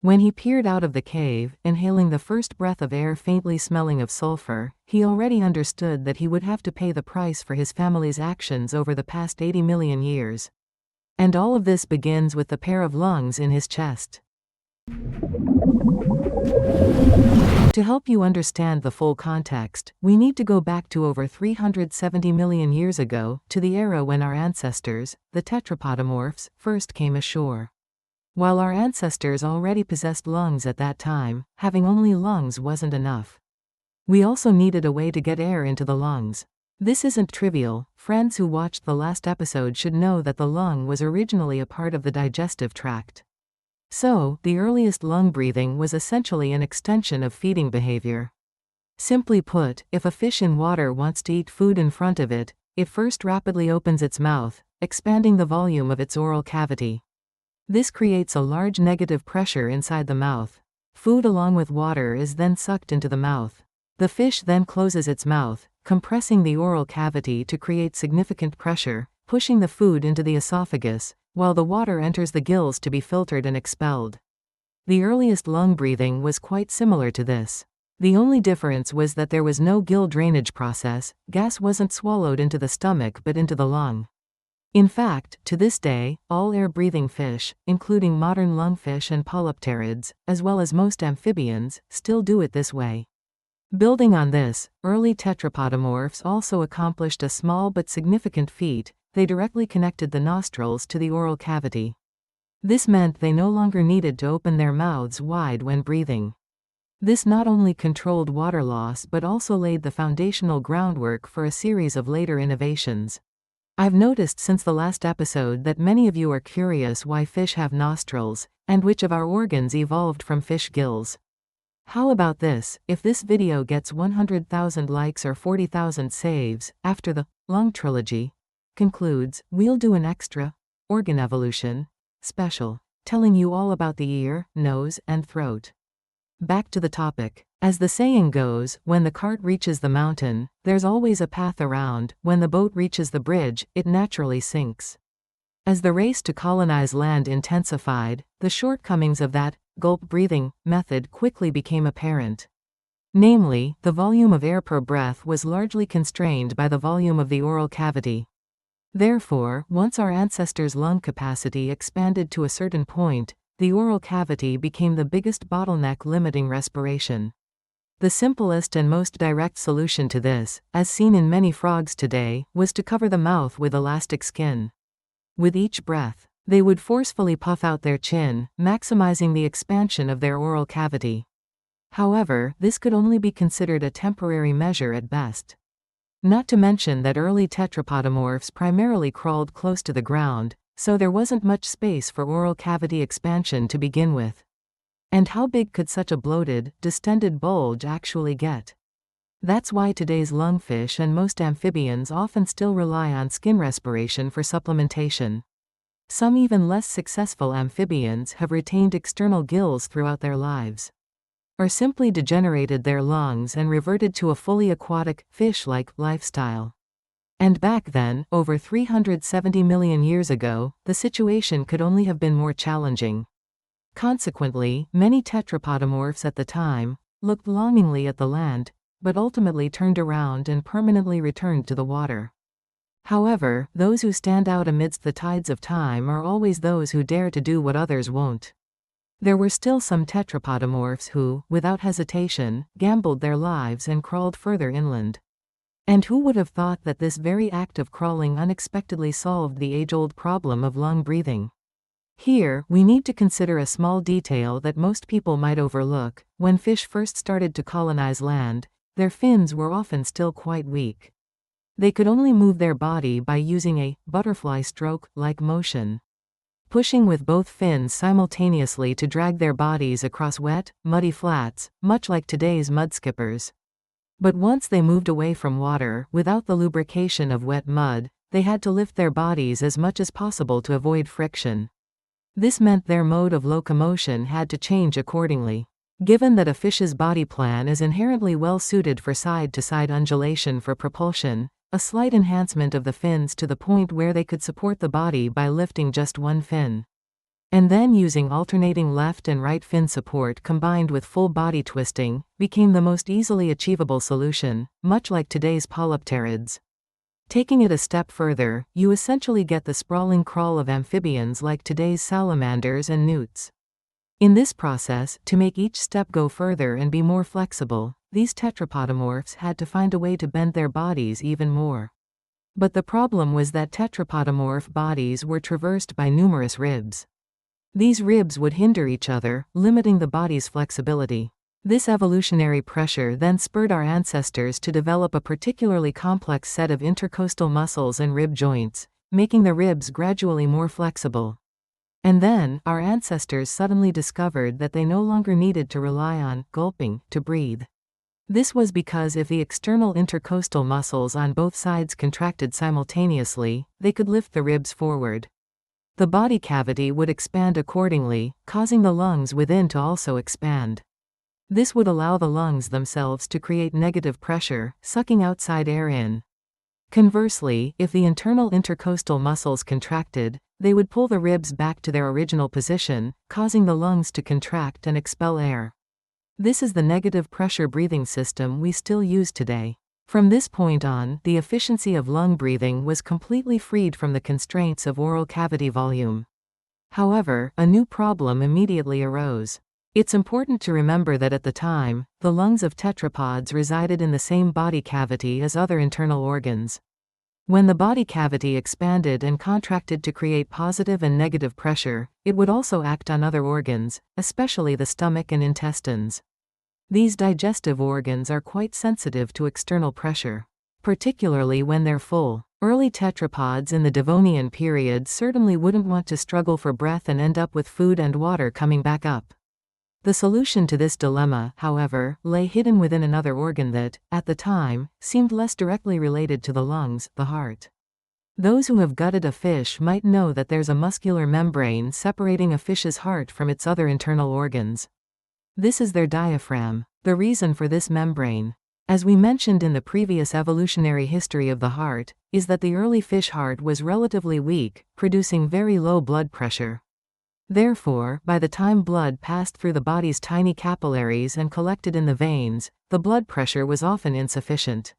When he peered out of the cave, inhaling the first breath of air faintly smelling of sulfur, he already understood that he would have to pay the price for his family's actions over the past 80 million years. And all of this begins with the pair of lungs in his chest. To help you understand the full context, we need to go back to over 370 million years ago, to the era when our ancestors, the tetrapodomorphs, first came ashore. While our ancestors already possessed lungs at that time, having only lungs wasn't enough. We also needed a way to get air into the lungs. This isn't trivial. Friends who watched the last episode should know that the lung was originally a part of the digestive tract. So, the earliest lung breathing was essentially an extension of feeding behavior. Simply put, if a fish in water wants to eat food in front of it, it first rapidly opens its mouth, expanding the volume of its oral cavity. This creates a large negative pressure inside the mouth. Food along with water is then sucked into the mouth. The fish then closes its mouth, compressing the oral cavity to create significant pressure, pushing the food into the esophagus, while the water enters the gills to be filtered and expelled. The earliest lung breathing was quite similar to this. The only difference was that there was no gill drainage process. Gas wasn't swallowed into the stomach but into the lung. In fact, to this day, all air-breathing fish, including modern lungfish and polypterids, as well as most amphibians, still do it this way. Building on this, early tetrapodomorphs also accomplished a small but significant feat. They directly connected the nostrils to the oral cavity. This meant they no longer needed to open their mouths wide when breathing. This not only controlled water loss but also laid the foundational groundwork for a series of later innovations. I've noticed since the last episode that many of you are curious why fish have nostrils, and which of our organs evolved from fish gills. How about this? If this video gets 100,000 likes or 40,000 saves, after the lung trilogy concludes, we'll do an extra organ evolution special, telling you all about the ear, nose, and throat. Back to the topic. As the saying goes, when the cart reaches the mountain, there's always a path around. When the boat reaches the bridge, it naturally sinks. As the race to colonize land intensified, the shortcomings of that gulp breathing method quickly became apparent. Namely, the volume of air per breath was largely constrained by the volume of the oral cavity. Therefore, once our ancestors' lung capacity expanded to a certain point, the oral cavity became the biggest bottleneck limiting respiration. The simplest and most direct solution to this, as seen in many frogs today, was to cover the mouth with elastic skin. With each breath, they would forcefully puff out their chin, maximizing the expansion of their oral cavity. However, this could only be considered a temporary measure at best. Not to mention that early tetrapodomorphs primarily crawled close to the ground, so there wasn't much space for oral cavity expansion to begin with. And how big could such a bloated, distended bulge actually get? That's why today's lungfish and most amphibians often still rely on skin respiration for supplementation. Some even less successful amphibians have retained external gills throughout their lives, or simply degenerated their lungs and reverted to a fully aquatic, fish-like lifestyle. And back then, over 370 million years ago, the situation could only have been more challenging. Consequently, many tetrapodomorphs at the time looked longingly at the land, but ultimately turned around and permanently returned to the water. However, those who stand out amidst the tides of time are always those who dare to do what others won't. There were still some tetrapodomorphs who, without hesitation, gambled their lives and crawled further inland. And who would have thought that this very act of crawling unexpectedly solved the age-old problem of lung breathing? Here, we need to consider a small detail that most people might overlook. When fish first started to colonize land, their fins were often still quite weak. They could only move their body by using a butterfly stroke-like motion, pushing with both fins simultaneously to drag their bodies across wet, muddy flats, much like today's mudskippers. But once they moved away from water, without the lubrication of wet mud, they had to lift their bodies as much as possible to avoid friction. This meant their mode of locomotion had to change accordingly. Given that a fish's body plan is inherently well suited for side-to-side undulation for propulsion, a slight enhancement of the fins to the point where they could support the body by lifting just one fin And then using alternating left and right fin support combined with full body twisting became the most easily achievable solution, much like today's polypterids. Taking it a step further, you essentially get the sprawling crawl of amphibians like today's salamanders and newts. In this process, to make each step go further and be more flexible, these tetrapodomorphs had to find a way to bend their bodies even more. But the problem was that tetrapodomorph bodies were traversed by numerous ribs. These ribs would hinder each other, limiting the body's flexibility. This evolutionary pressure then spurred our ancestors to develop a particularly complex set of intercostal muscles and rib joints, making the ribs gradually more flexible. And then, our ancestors suddenly discovered that they no longer needed to rely on gulping to breathe. This was because if the external intercostal muscles on both sides contracted simultaneously, they could lift the ribs forward. The body cavity would expand accordingly, causing the lungs within to also expand. This would allow the lungs themselves to create negative pressure, sucking outside air in. Conversely, if the internal intercostal muscles contracted, they would pull the ribs back to their original position, causing the lungs to contract and expel air. This is the negative pressure breathing system we still use today. From this point on, the efficiency of lung breathing was completely freed from the constraints of oral cavity volume. However, a new problem immediately arose. It's important to remember that at the time, the lungs of tetrapods resided in the same body cavity as other internal organs. When the body cavity expanded and contracted to create positive and negative pressure, it would also act on other organs, especially the stomach and intestines. These digestive organs are quite sensitive to external pressure, particularly when they're full. Early tetrapods in the Devonian period certainly wouldn't want to struggle for breath and end up with food and water coming back up. The solution to this dilemma, however, lay hidden within another organ that, at the time, seemed less directly related to the lungs, the heart. Those who have gutted a fish might know that there's a muscular membrane separating a fish's heart from its other internal organs. This is their diaphragm. The reason for this membrane, as we mentioned in the previous evolutionary history of the heart, is that the early fish heart was relatively weak, producing very low blood pressure. Therefore, by the time blood passed through the body's tiny capillaries and collected in the veins, the blood pressure was often insufficient.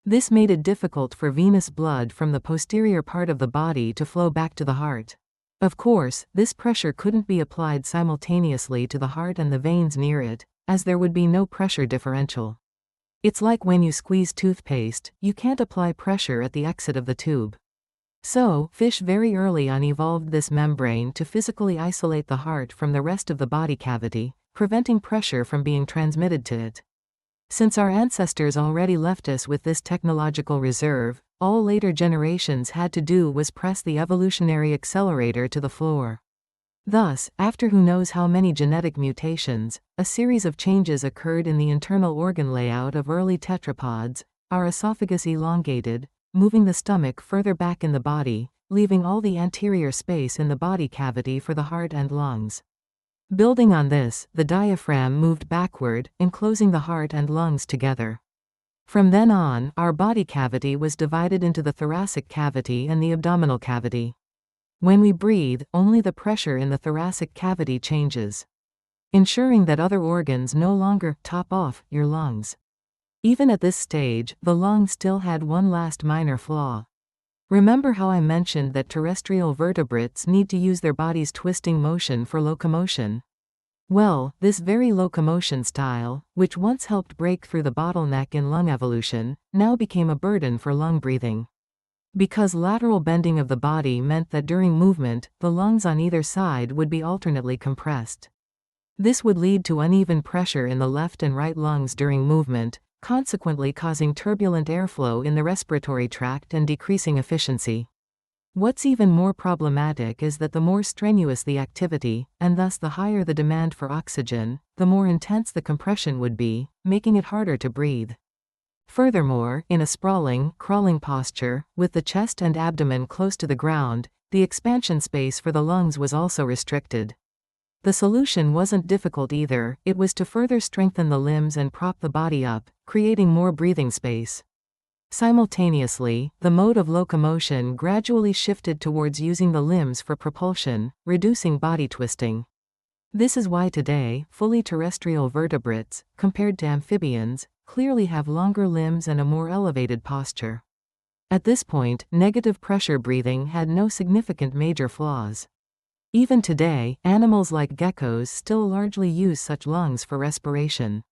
This made it difficult for venous blood from the posterior part of the body to flow back to the heart. Of course, this pressure couldn't be applied simultaneously to the heart and the veins near it, as there would be no pressure differential. It's like when you squeeze toothpaste, you can't apply pressure at the exit of the tube. So, fish very early on evolved this membrane to physically isolate the heart from the rest of the body cavity, preventing pressure from being transmitted to it. Since our ancestors already left us with this technological reserve, all later generations had to do was press the evolutionary accelerator to the floor. Thus, after who knows how many genetic mutations, a series of changes occurred in the internal organ layout of early tetrapods. Our esophagus elongated, moving the stomach further back in the body, leaving all the anterior space in the body cavity for the heart and lungs. Building on this, the diaphragm moved backward, enclosing the heart and lungs together. From then on, our body cavity was divided into the thoracic cavity and the abdominal cavity. When we breathe, only the pressure in the thoracic cavity changes, ensuring that other organs no longer top off your lungs. Even at this stage, the lung still had one last minor flaw. Remember how I mentioned that terrestrial vertebrates need to use their body's twisting motion for locomotion? Well, this very locomotion style, which once helped break through the bottleneck in lung evolution, now became a burden for lung breathing. Because lateral bending of the body meant that during movement, the lungs on either side would be alternately compressed. This would lead to uneven pressure in the left and right lungs during movement, consequently causing turbulent airflow in the respiratory tract and decreasing efficiency. What's even more problematic is that the more strenuous the activity, and thus the higher the demand for oxygen, the more intense the compression would be, making it harder to breathe. Furthermore, in a sprawling, crawling posture, with the chest and abdomen close to the ground, the expansion space for the lungs was also restricted. The solution wasn't difficult either, it was to further strengthen the limbs and prop the body up, creating more breathing space. Simultaneously, the mode of locomotion gradually shifted towards using the limbs for propulsion, reducing body twisting. This is why today, fully terrestrial vertebrates, compared to amphibians, clearly have longer limbs and a more elevated posture. At this point, negative pressure breathing had no significant major flaws. Even today, animals like geckos still largely use such lungs for respiration.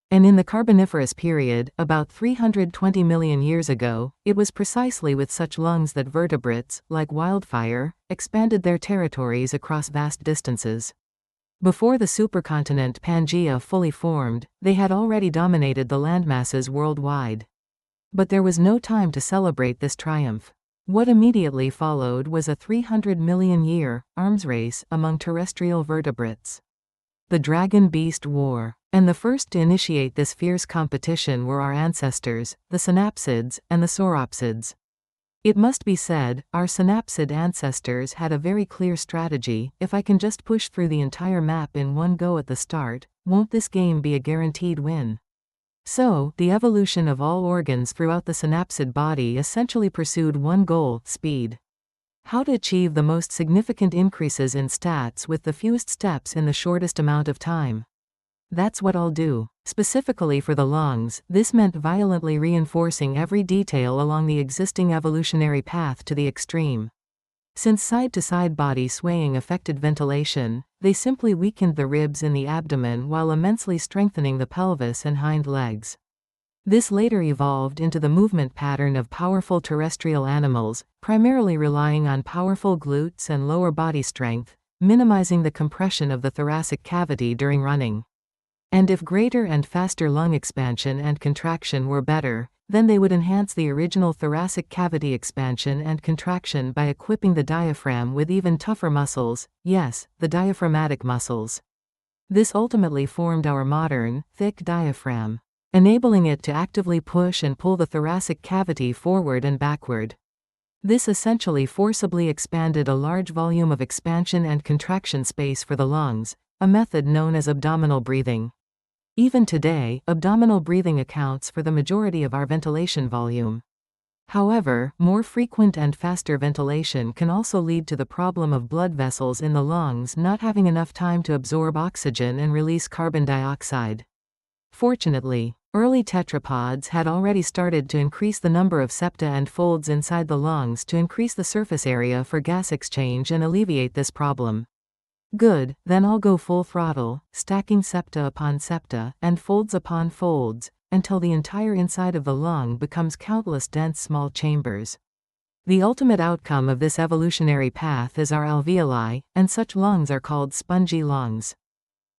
And in the Carboniferous period, about 320 million years ago, it was precisely with such lungs that vertebrates, like wildfire, expanded their territories across vast distances. Before the supercontinent Pangaea fully formed, they had already dominated the landmasses worldwide. But there was no time to celebrate this triumph. What immediately followed was a 300 million year arms race among terrestrial vertebrates. The Dragon-Beast War. And the first to initiate this fierce competition were our ancestors, the synapsids, and the sauropsids. It must be said, our synapsid ancestors had a very clear strategy. If I can just push through the entire map in one go at the start, won't this game be a guaranteed win? So, the evolution of all organs throughout the synapsid body essentially pursued one goal: speed. How to achieve the most significant increases in stats with the fewest steps in the shortest amount of time. That's what I'll do. Specifically for the lungs, this meant violently reinforcing every detail along the existing evolutionary path to the extreme. Since side-to-side body swaying affected ventilation, they simply weakened the ribs in the abdomen while immensely strengthening the pelvis and hind legs. This later evolved into the movement pattern of powerful terrestrial animals, primarily relying on powerful glutes and lower body strength, minimizing the compression of the thoracic cavity during running. And if greater and faster lung expansion and contraction were better, then they would enhance the original thoracic cavity expansion and contraction by equipping the diaphragm with even tougher muscles, yes, the diaphragmatic muscles. This ultimately formed our modern, thick diaphragm, enabling it to actively push and pull the thoracic cavity forward and backward. This essentially forcibly expanded a large volume of expansion and contraction space for the lungs, a method known as abdominal breathing. Even today, abdominal breathing accounts for the majority of our ventilation volume. However, more frequent and faster ventilation can also lead to the problem of blood vessels in the lungs not having enough time to absorb oxygen and release carbon dioxide. Fortunately, early tetrapods had already started to increase the number of septa and folds inside the lungs to increase the surface area for gas exchange and alleviate this problem. Good, then I'll go full throttle, stacking septa upon septa, and folds upon folds, until the entire inside of the lung becomes countless dense small chambers. The ultimate outcome of this evolutionary path is our alveoli, and such lungs are called spongy lungs.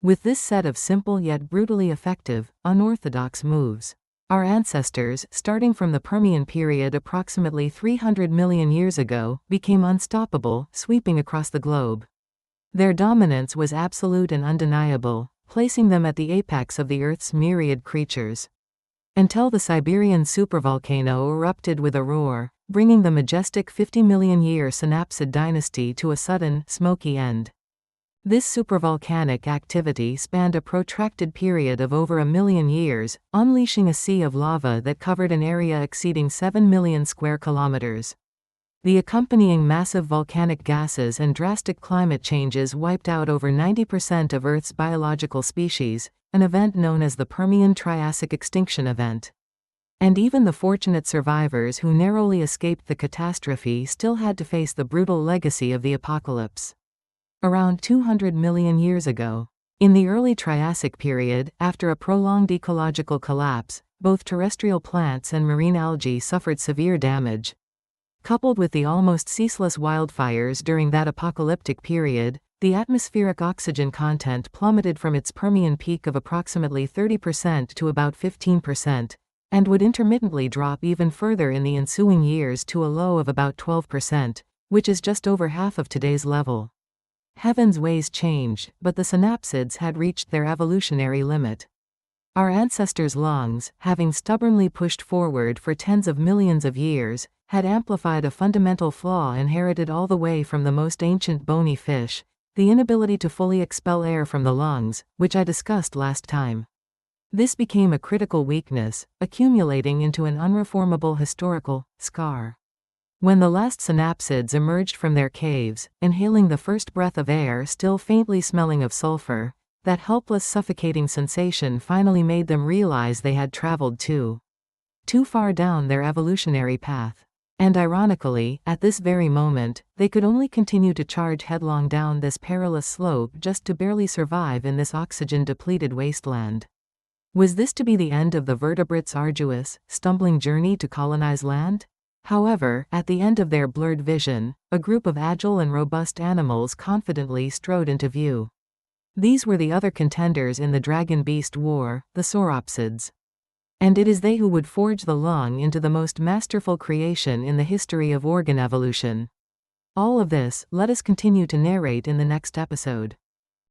With this set of simple yet brutally effective, unorthodox moves, our ancestors, starting from the Permian period approximately 300 million years ago, became unstoppable, sweeping across the globe. Their dominance was absolute and undeniable, placing them at the apex of the Earth's myriad creatures. Until the Siberian supervolcano erupted with a roar, bringing the majestic 50 million year synapsid dynasty to a sudden, smoky end. This supervolcanic activity spanned a protracted period of over 1 million years, unleashing a sea of lava that covered an area exceeding 7 million square kilometers. The accompanying massive volcanic gases and drastic climate changes wiped out over 90% of Earth's biological species, an event known as the Permian-Triassic extinction event. And even the fortunate survivors who narrowly escaped the catastrophe still had to face the brutal legacy of the apocalypse. Around 200 million years ago, in the early Triassic period, after a prolonged ecological collapse, both terrestrial plants and marine algae suffered severe damage. Coupled with the almost ceaseless wildfires during that apocalyptic period, the atmospheric oxygen content plummeted from its Permian peak of approximately 30% to about 15%, and would intermittently drop even further in the ensuing years to a low of about 12%, which is just over half of today's level. Heaven's ways changed, but the synapsids had reached their evolutionary limit. Our ancestors' lungs, having stubbornly pushed forward for tens of millions of years, had amplified a fundamental flaw inherited all the way from the most ancient bony fish, the inability to fully expel air from the lungs, which I discussed last time. This became a critical weakness, accumulating into an unreformable historical scar. When the last synapsids emerged from their caves, inhaling the first breath of air still faintly smelling of sulfur, that helpless suffocating sensation finally made them realize they had traveled too far down their evolutionary path. And ironically, at this very moment, they could only continue to charge headlong down this perilous slope just to barely survive in this oxygen-depleted wasteland. Was this to be the end of the vertebrates' arduous, stumbling journey to colonize land? However, at the end of their blurred vision, a group of agile and robust animals confidently strode into view. These were the other contenders in the dragon-beast war, the sauropsids. And it is they who would forge the lung into the most masterful creation in the history of organ evolution. All of this, let us continue to narrate in the next episode.